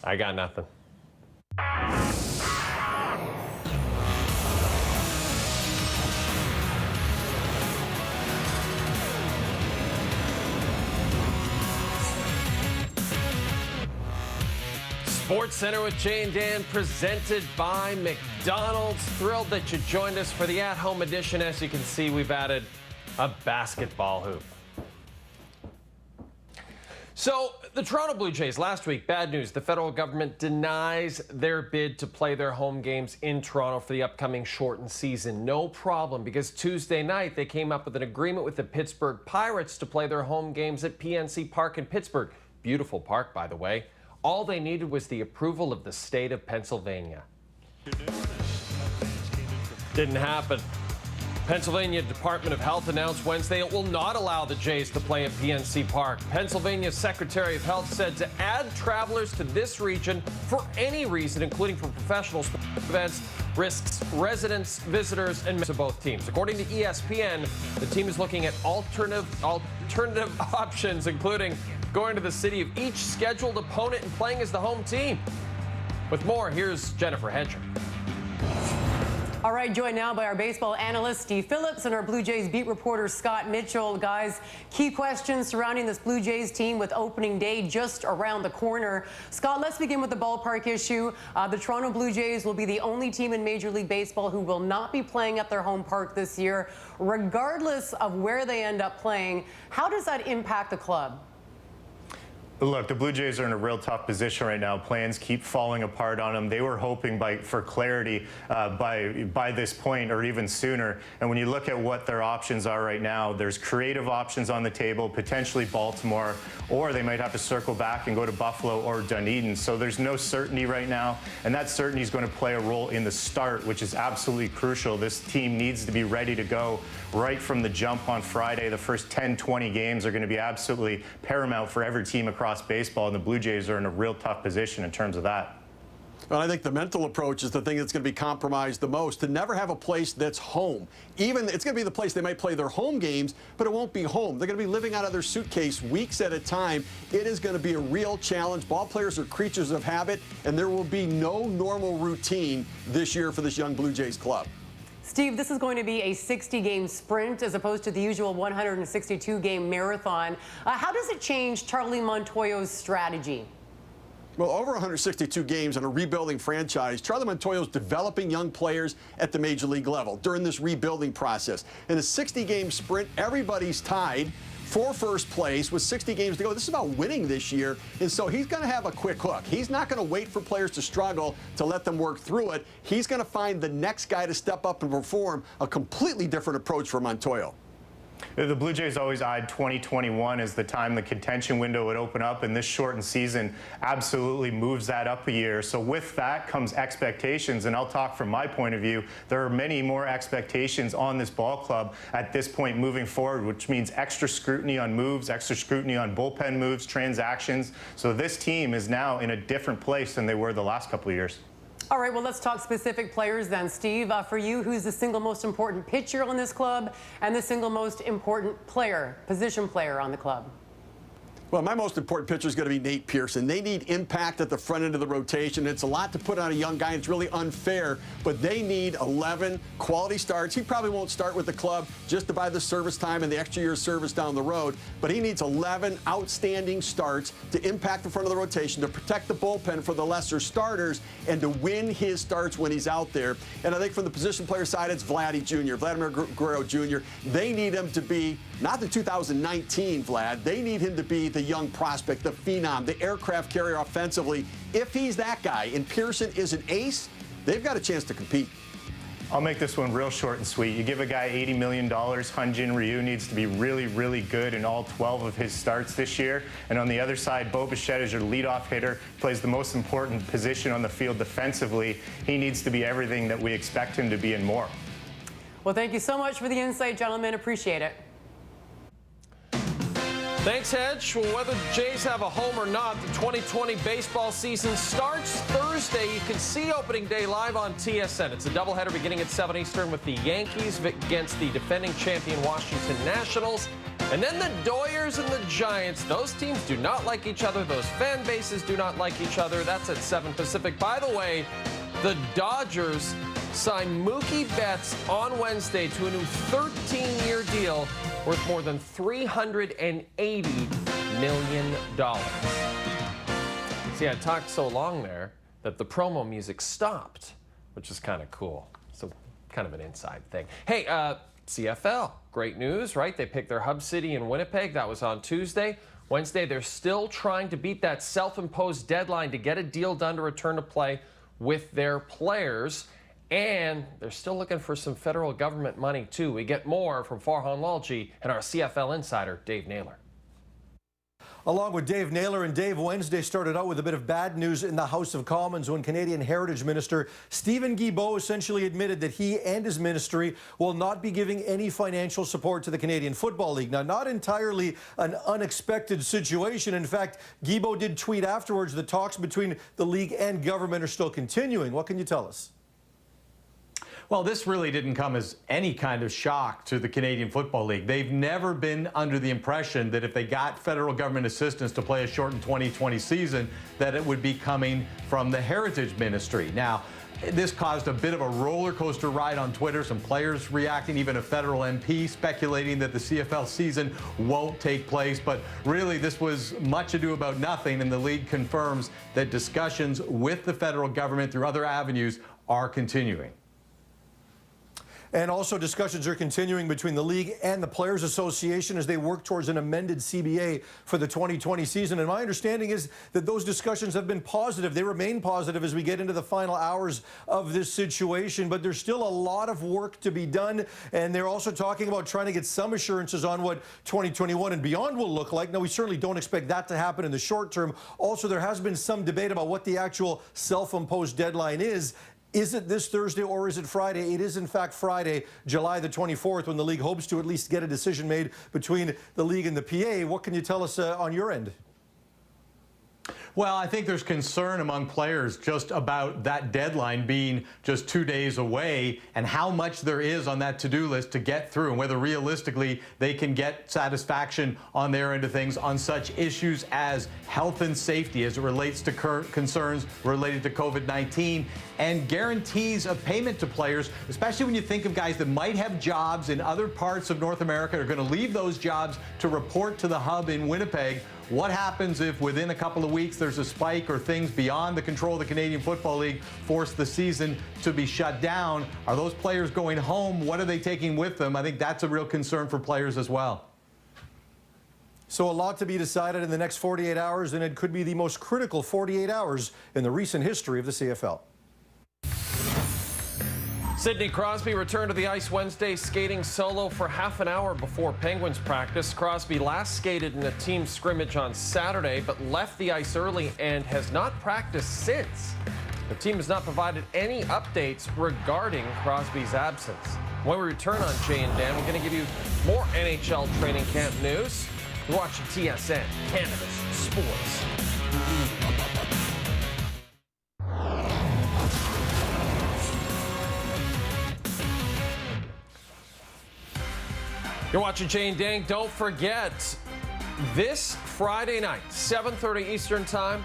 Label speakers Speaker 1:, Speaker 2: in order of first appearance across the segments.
Speaker 1: I got nothing. Sports Center with Jay and Dan, presented by McDonald's. Thrilled that you joined us for the at-home edition. As you can see, we've added a basketball hoop. So, the Toronto Blue Jays last week, bad news. The federal government denies their bid to play their home games in Toronto for the upcoming shortened season. No problem, because Tuesday night they came up with an agreement with the Pittsburgh Pirates to play their home games at PNC Park in Pittsburgh. Beautiful park, by the way. All they needed was the approval of the state of Pennsylvania. Didn't happen. Pennsylvania Department of Health announced Wednesday it will not allow the Jays to play at PNC Park. Pennsylvania's Secretary of Health said to add travelers to this region for any reason, including for professional events, risks residents, visitors, and members of both teams. According to ESPN, the team is looking at alternative options, including going to the city of each scheduled opponent and playing as the home team. With more, here's Jennifer Hedger.
Speaker 2: All right, joined now by our baseball analyst, Steve Phillips, and our Blue Jays beat reporter, Scott Mitchell. Guys, key questions surrounding this Blue Jays team with opening day just around the corner. Scott, let's begin with the ballpark issue. The Toronto Blue Jays will be the only team in Major League Baseball who will not be playing at their home park this year. Regardless of where they end up playing, how does that impact the club?
Speaker 3: Look, the Blue Jays are in a real tough position right now. Plans keep falling apart on them. They were hoping for clarity by this point or even sooner. And when you look at what their options are right now, there's creative options on the table, potentially Baltimore, or they might have to circle back and go to Buffalo or Dunedin. So there's no certainty right now, and that certainty is going to play a role in the start, which is absolutely crucial. This team needs to be ready to go right from the jump on Friday. The first 10, 20 games are going to be absolutely paramount for every team across baseball, and the Blue Jays are in a real tough position in terms of that.
Speaker 4: Well, I think the mental approach is the thing that's going to be compromised the most, to never have a place that's home. Even it's going to be the place they might play their home games, but it won't be home. They're going to be living out of their suitcase weeks at a time. It is going to be a real challenge. Ball players are creatures of habit, and there will be no normal routine this year for this young Blue Jays club.
Speaker 2: Steve, this is going to be a 60-game sprint as opposed to the usual 162-game marathon. How does it change Charlie Montoyo's strategy?
Speaker 4: Well, over 162 games on a rebuilding franchise, Charlie Montoyo's developing young players at the major league level during this rebuilding process. In a 60-game sprint, everybody's tied for first place with 60 games to go. This is about winning this year, and so he's going to have a quick hook. He's not going to wait for players to struggle to let them work through it. He's going to find the next guy to step up and perform. A completely different approach for Montoyo.
Speaker 3: The Blue Jays always eyed 2021 as the time the contention window would open up, and this shortened season absolutely moves that up a year. So with that comes expectations, and I'll talk from my point of view. There are many more expectations on this ball club at this point moving forward, which means extra scrutiny on moves, extra scrutiny on bullpen moves, transactions. So this team is now in a different place than they were the last couple of years.
Speaker 2: All right, well, let's talk specific players then. Steve, for you, who's the single most important pitcher on this club and the single most important player, position player on the club?
Speaker 4: Well, my most important pitcher is going to be Nate Pearson. They need impact at the front end of the rotation. It's a lot to put on a young guy. It's really unfair, but they need 11 quality starts. He probably won't start with the club just to buy the service time and the extra year of service down the road, but he needs 11 outstanding starts to impact the front of the rotation, to protect the bullpen for the lesser starters, and to win his starts when he's out there. And I think from the position player side, it's Vladdy Jr., Vladimir Guerrero Jr. They need him to be not the 2019 Vlad. They need him to be the young prospect, the phenom, the aircraft carrier offensively. If he's that guy and Pearson is an ace, they've got a chance to compete.
Speaker 3: I'll make this one real short and sweet. You give a guy $80 million, Hyun-Jin Ryu needs to be really, really good in all 12 of his starts this year. And on the other side, Bo Bichette is your leadoff hitter, plays the most important position on the field defensively. He needs to be everything that we expect him to be and more.
Speaker 2: Well, thank you so much for the insight, gentlemen. Appreciate it.
Speaker 1: Thanks, Hedge. Well, whether the Jays have a home or not, the 2020 baseball season starts Thursday. You can see opening day live on TSN. It's a doubleheader beginning at 7 Eastern with the Yankees against the defending champion Washington Nationals. And then the Doyers and the Giants. Those teams do not like each other. Those fan bases do not like each other. That's at 7 Pacific. By the way, the Dodgers signed Mookie Betts on Wednesday to a new 13-year deal worth more than $380 million. See, I talked so long there that the promo music stopped, which is kind of cool. So kind of an inside thing. Hey, CFL, great news, right? They picked their hub city in Winnipeg. That was on Tuesday. Wednesday, they're still trying to beat that self-imposed deadline to get a deal done to return to play with their players. And they're still looking for some federal government money, too. We get more from Farhan Lalji and our CFL insider, Dave Naylor.
Speaker 5: Along with Dave Naylor, and Dave, Wednesday started out with a bit of bad news in the House of Commons when Canadian Heritage Minister Stephen Guilbeault essentially admitted that he and his ministry will not be giving any financial support to the Canadian Football League. Now, not entirely an unexpected situation. In fact, Guilbeault did tweet afterwards the talks between the league and government are still continuing. What can you tell us?
Speaker 6: Well, this really didn't come as any kind of shock to the Canadian Football League. They've never been under the impression that if they got federal government assistance to play a shortened 2020 season, that it would be coming from the Heritage Ministry. Now, this caused a bit of a roller coaster ride on Twitter, some players reacting, even a federal MP speculating that the CFL season won't take place. But really, this was much ado about nothing, and the league confirms that discussions with the federal government through other avenues are continuing.
Speaker 5: And also discussions are continuing between the league and the Players Association as they work towards an amended CBA for the 2020 season. And my understanding is that those discussions have been positive. They remain positive as we get into the final hours of this situation. But there's still a lot of work to be done. And they're also talking about trying to get some assurances on what 2021 and beyond will look like. Now, we certainly don't expect that to happen in the short term. Also, there has been some debate about what the actual self-imposed deadline is. Is it this Thursday or is it Friday? It is, in fact, Friday, July the 24th, when the league hopes to at least get a decision made between the league and the PA. What can you tell us on your end?
Speaker 6: Well, I think there's concern among players just about that deadline being just 2 days away and how much there is on that to-do list to get through and whether realistically they can get satisfaction on their end of things on such issues as health and safety as it relates to concerns related to COVID-19 and guarantees of payment to players, especially when you think of guys that might have jobs in other parts of North America are going to leave those jobs to report to the hub in Winnipeg. What happens if within a couple of weeks there's a spike or things beyond the control of the Canadian Football League force the season to be shut down? Are those players going home? What are they taking with them? I think that's a real concern for players as well.
Speaker 5: So a lot to be decided in the next 48 hours, and it could be the most critical 48 hours in the recent history of the CFL.
Speaker 1: Sidney Crosby returned to the ice Wednesday, skating solo for half an hour before Penguins practice. Crosby last skated in a team scrimmage on Saturday, but left the ice early and has not practiced since. The team has not provided any updates regarding Crosby's absence. When we return on Jay and Dan, we're going to give you more NHL training camp news. You're watching TSN, Canada's Sports. You're watching Jay and Dan. Don't forget, this Friday night, 7:30 Eastern Time,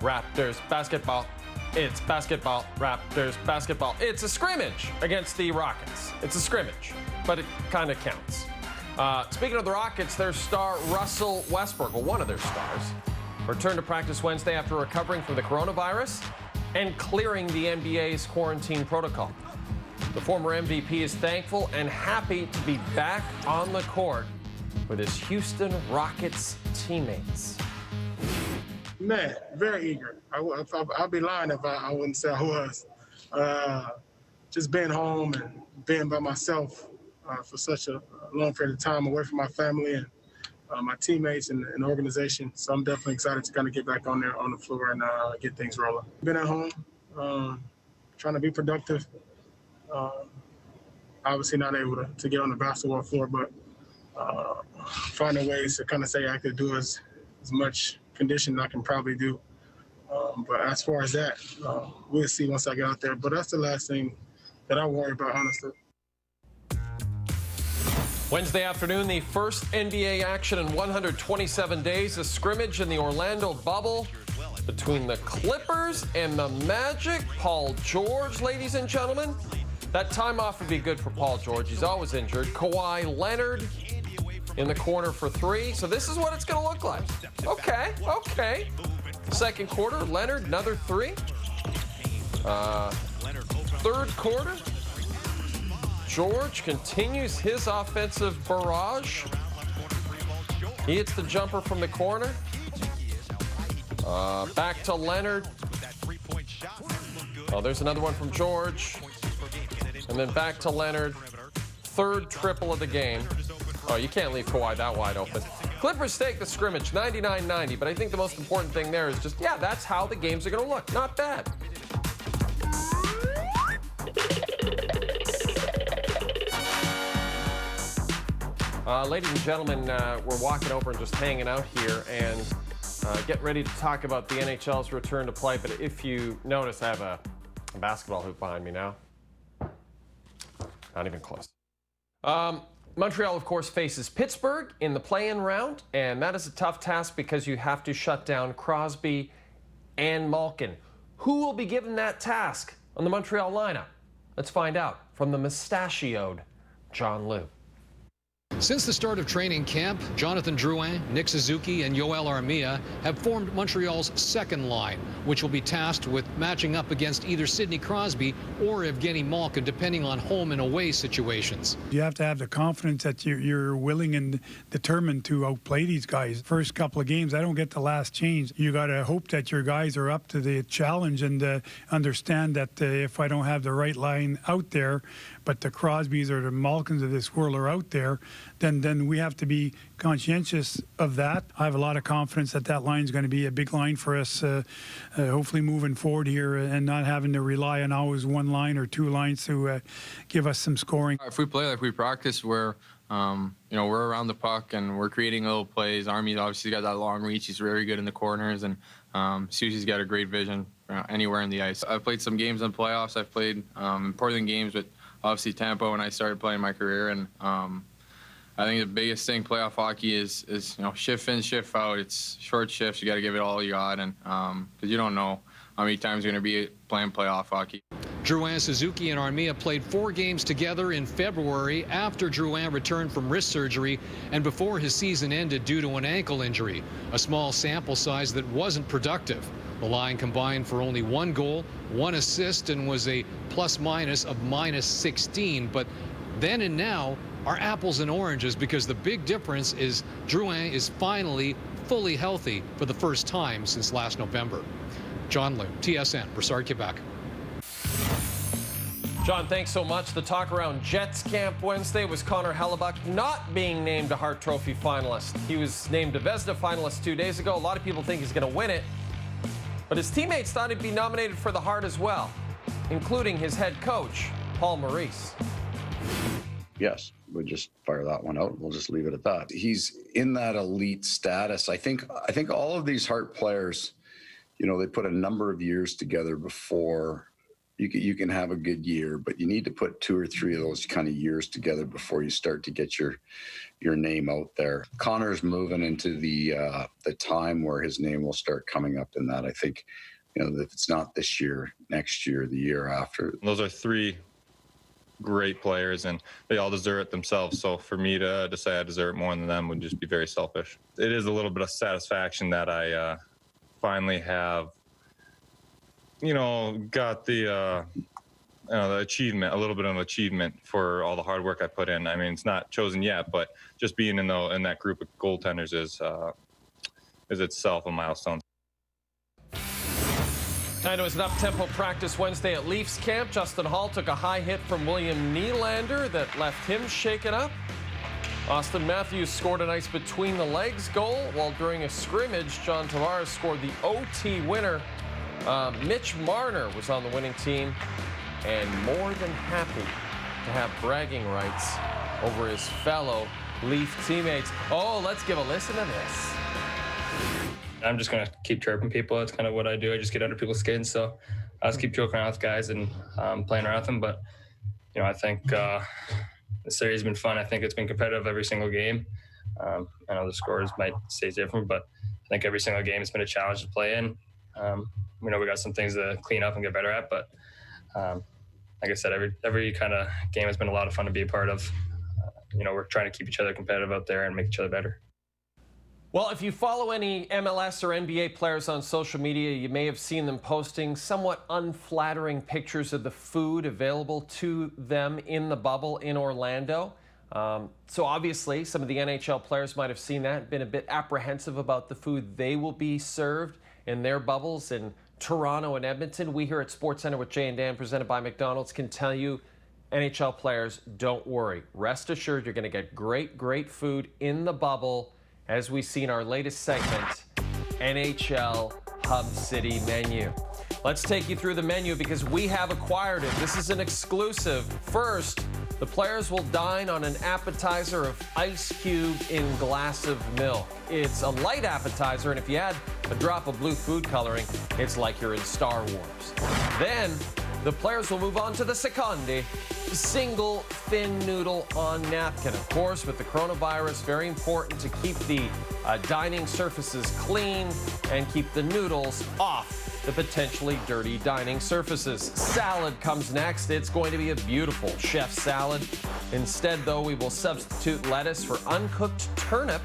Speaker 1: Raptors basketball. It's basketball, Raptors basketball. It's a scrimmage against the Rockets. It's a scrimmage, but it kind of counts. Speaking of the Rockets, their star Russell Westbrook, well, one of their stars, returned to practice Wednesday after recovering from the coronavirus and clearing the NBA's quarantine protocol. The former MVP is thankful and happy to be back on the court with his Houston Rockets teammates.
Speaker 7: Man, very eager. I'd be lying if I wouldn't say I was. Just being home and being by myself for such a long period of time, away from my family and my teammates and the organization. So I'm definitely excited to kind of get back on there on the floor and get things rolling. Been at home, trying to be productive. Obviously not able to get on the basketball floor, but finding ways to kind of stay active, do as much conditioning I can probably do. But as far as that, we'll see once I get out there. But that's the last thing that I worry about, honestly.
Speaker 1: Wednesday afternoon, the first NBA action in 127 days, a scrimmage in the Orlando bubble between the Clippers and the Magic. Paul George, ladies and gentlemen. That time off would be good for Paul George. He's always injured. Kawhi Leonard in the corner for three. So this is what it's going to look like. Okay. Second quarter, Leonard, another three. Third quarter, George continues his offensive barrage. He hits the jumper from the corner. Back to Leonard. Oh, there's another one from George. And then back to Leonard. Third triple of the game. Oh, you can't leave Kawhi that wide open. Clippers take the scrimmage, 99-90. But I think the most important thing there is just, yeah, that's how the games are going to look. Not bad. Ladies and gentlemen, we're walking over and just hanging out here and getting ready to talk about the NHL's return to play. But if you notice, I have a basketball hoop behind me now. Not even close. Montreal, of course, faces Pittsburgh in the play-in round, and that is a tough task because you have to shut down Crosby and Malkin. Who will be given that task on the Montreal lineup? Let's find out from the mustachioed John Liu.
Speaker 8: Since the start of training camp, Jonathan Drouin, Nick Suzuki, and Yoel Armia have formed Montreal's second line, which will be tasked with matching up against either Sidney Crosby or Evgeny Malkin, depending on home and away situations.
Speaker 9: You have to have the confidence that you're willing and determined to outplay these guys. First couple of games, I don't get the last change. You got to hope that your guys are up to the challenge and understand that if I don't have the right line out there, but the Crosbys or the Malkins of this world are out there, then we have to be conscientious of that. I have a lot of confidence that that line is going to be a big line for us, hopefully moving forward here and not having to rely on always one line or two lines to give us some scoring.
Speaker 10: If we play like we practice, we're around the puck and we're creating little plays. Army's obviously got that long reach. He's very good in the corners, and Susie's got a great vision anywhere in the ice. I've played some games in playoffs. I've played important games with obviously Tampa when I started playing my career, and I think the biggest thing playoff hockey is shift in, shift out. It's short shifts. You got to give it all you got, and because you don't know how many times you're going to be playing playoff hockey.
Speaker 8: Drouin, Suzuki, and Armia played 4 games together in February after Drouin returned from wrist surgery and before his season ended due to an ankle injury, a small sample size that wasn't productive. The line combined for only 1 goal, 1 assist, and was a plus-minus of -16. But then and now are apples and oranges, because the big difference is Drouin is finally fully healthy for the first time since last November. John Liu, TSN, Brossard, Quebec.
Speaker 1: John, thanks so much. The talk around Jets camp Wednesday was Connor Hellebuyck not being named a Hart Trophy finalist. He was named a Vezina finalist 2 days ago. A lot of people think he's going to win it, but his teammates thought he'd be nominated for the Hart as well, including his head coach, Paul Maurice.
Speaker 11: Yes, we'll just fire that one out. We'll just leave it at that. He's in that elite status. I think all of these Hart players, they put a number of years together before you can have a good year, but you need to put 2 or 3 of those kind of years together before you start to get your name out there. Connor's moving into the time where his name will start coming up in that. I think, if it's not this year, next year, the year after.
Speaker 12: Those are 3 great players, and they all deserve it themselves. So for me to say I deserve it more than them would just be very selfish. It is a little bit of satisfaction that I finally have, got the achievement, a little bit of achievement for all the hard work I put in. I mean, it's not chosen yet, but just being in that group of goaltenders is itself a milestone.
Speaker 1: And it was an up-tempo practice Wednesday at Leafs camp. Justin Hall took a high hit from William Nylander that left him shaken up. Austin Matthews scored a nice between-the-legs goal, while during a scrimmage, John Tavares scored the OT winner. Mitch Marner was on the winning team and more than happy to have bragging rights over his fellow Leaf teammates. Oh, let's give a listen to this.
Speaker 13: I'm just going to keep chirping people. That's kind of what I do. I just get under people's skins. So I just keep joking around with guys and playing around with them. But, I think The series has been fun. I think it's been competitive every single game. I know the scores might say different, but I think every single game has been a challenge to play in. We know we got some things to clean up and get better at, but like I said, every kind of game has been a lot of fun to be a part of. We're trying to keep each other competitive out there and make each other better.
Speaker 1: Well, if you follow any MLS or NBA players on social media, you may have seen them posting somewhat unflattering pictures of the food available to them in the bubble in Orlando. So obviously, some of the NHL players might have seen that, been a bit apprehensive about the food they will be served in their bubbles in Toronto and Edmonton. We here at SportsCenter with Jay and Dan, presented by McDonald's, can tell you, NHL players, don't worry. Rest assured, you're going to get great food in the bubble, as we see in our latest segment, NHL Hub City Menu. Let's take you through the menu because we have acquired it. This is an exclusive. First, the players will dine on an appetizer of ice cube in glass of milk. It's a light appetizer, and if you add a drop of blue food coloring, it's like you're in Star Wars. Then, the players will move on to the secondi, single thin noodle on napkin. Of course, with the coronavirus, very important to keep the dining surfaces clean and keep the noodles off the potentially dirty dining surfaces. Salad comes next. It's going to be a beautiful chef salad. Instead, though, we will substitute lettuce for uncooked turnip.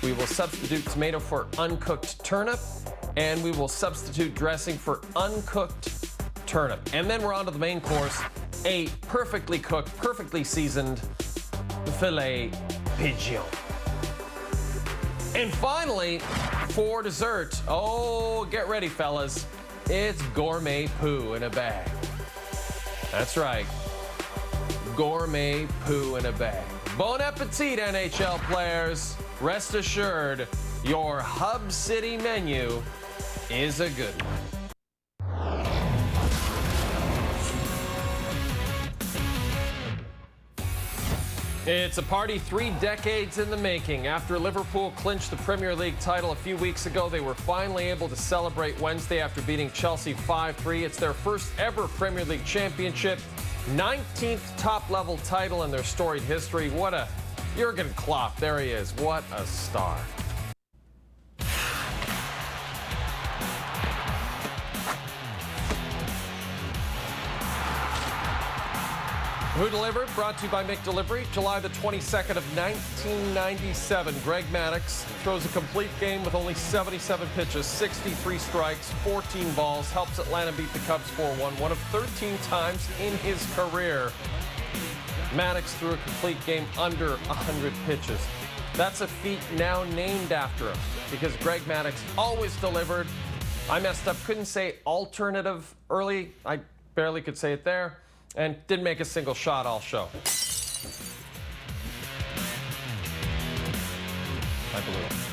Speaker 1: We will substitute tomato for uncooked turnip. And we will substitute dressing for uncooked turnip. And then we're on to the main course, a perfectly cooked, perfectly seasoned filet mignon. And finally, for dessert, oh, get ready, fellas. It's gourmet poo in a bag. That's right. Gourmet poo in a bag. Bon appetit, NHL players. Rest assured, your Hub City menu is a good one. It's a party 3 decades in the making. After Liverpool clinched the Premier League title a few weeks ago, they were finally able to celebrate Wednesday after beating Chelsea 5-3. It's their first ever Premier League championship, 19th top-level title in their storied history. What a Jurgen Klopp, there he is. What a star. Who Delivered, brought to you by McDelivery. July the 22nd of 1997, Greg Maddux throws a complete game with only 77 pitches, 63 strikes, 14 balls, helps Atlanta beat the Cubs 4-1, one of 13 times in his career Maddux threw a complete game under 100 pitches. That's a feat now named after him because Greg Maddux always delivered. I messed up, couldn't say alternative early. I barely could say it there. And didn't make a single shot all show. I blew it.